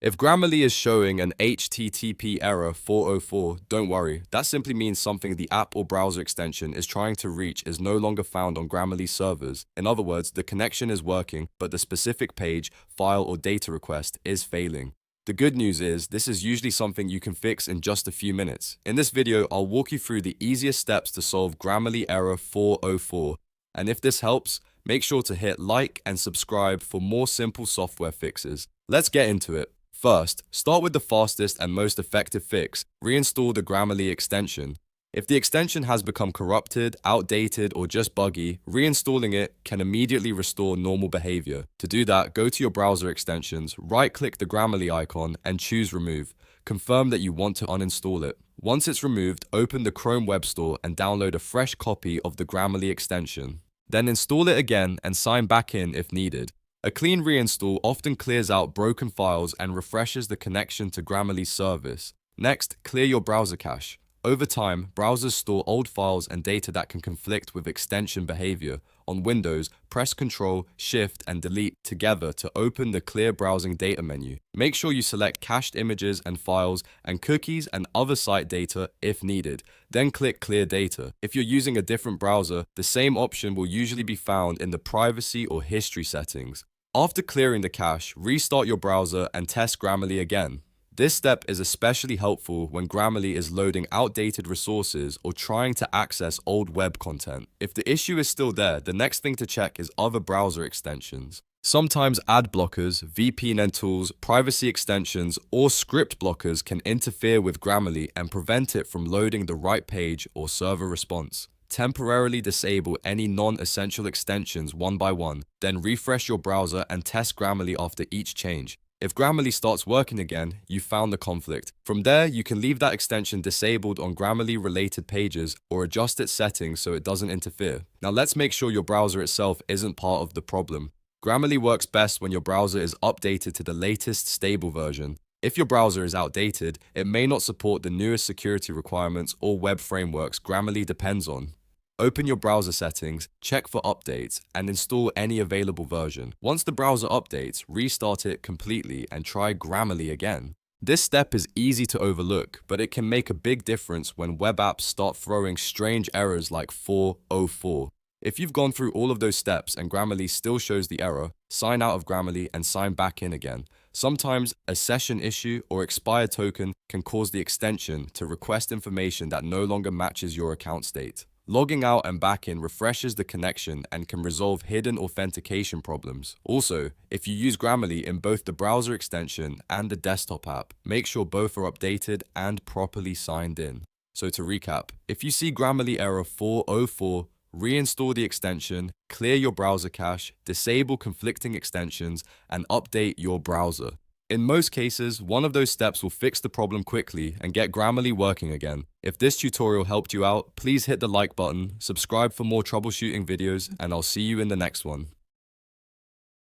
If Grammarly is showing an HTTP error 404, don't worry. That simply means something the app or browser extension is trying to reach is no longer found on Grammarly's servers. In other words, the connection is working, but the specific page, file, or data request is failing. The good news is, this is usually something you can fix in just a few minutes. In this video, I'll walk you through the easiest steps to solve Grammarly error 404. And if this helps, make sure to hit like and subscribe for more simple software fixes. Let's get into it. First, start with the fastest and most effective fix: reinstall the Grammarly extension. If the extension has become corrupted, outdated, or just buggy, reinstalling it can immediately restore normal behavior. To do that, go to your browser extensions, right-click the Grammarly icon, and choose Remove. Confirm that you want to uninstall it. Once it's removed, open the Chrome Web Store and download a fresh copy of the Grammarly extension. Then install it again and sign back in if needed. A clean reinstall often clears out broken files and refreshes the connection to Grammarly's service. Next, clear your browser cache. Over time, browsers store old files and data that can conflict with extension behavior. On Windows, press Ctrl, Shift, and Delete together to open the Clear Browsing Data menu. Make sure you select cached images and files and cookies and other site data if needed. Then click Clear Data. If you're using a different browser, the same option will usually be found in the Privacy or History settings. After clearing the cache, restart your browser and test Grammarly again. This step is especially helpful when Grammarly is loading outdated resources or trying to access old web content. If the issue is still there, the next thing to check is other browser extensions. Sometimes ad blockers, VPN tools, privacy extensions, or script blockers can interfere with Grammarly and prevent it from loading the right page or server response. Temporarily disable any non-essential extensions one by one, then refresh your browser and test Grammarly after each change. If Grammarly starts working again, you found the conflict. From there, you can leave that extension disabled on Grammarly-related pages or adjust its settings so it doesn't interfere. Now let's make sure your browser itself isn't part of the problem. Grammarly works best when your browser is updated to the latest stable version. If your browser is outdated, it may not support the newest security requirements or web frameworks Grammarly depends on. Open your browser settings, check for updates, and install any available version. Once the browser updates, restart it completely and try Grammarly again. This step is easy to overlook, but it can make a big difference when web apps start throwing strange errors like 404. If you've gone through all of those steps and Grammarly still shows the error, sign out of Grammarly and sign back in again. Sometimes a session issue or expired token can cause the extension to request information that no longer matches your account state. Logging out and back in refreshes the connection and can resolve hidden authentication problems. Also, if you use Grammarly in both the browser extension and the desktop app, make sure both are updated and properly signed in. So to recap, if you see Grammarly error 404, reinstall the extension, clear your browser cache, disable conflicting extensions, and update your browser. In most cases, one of those steps will fix the problem quickly and get Grammarly working again. If this tutorial helped you out, please hit the like button, subscribe for more troubleshooting videos, and I'll see you in the next one.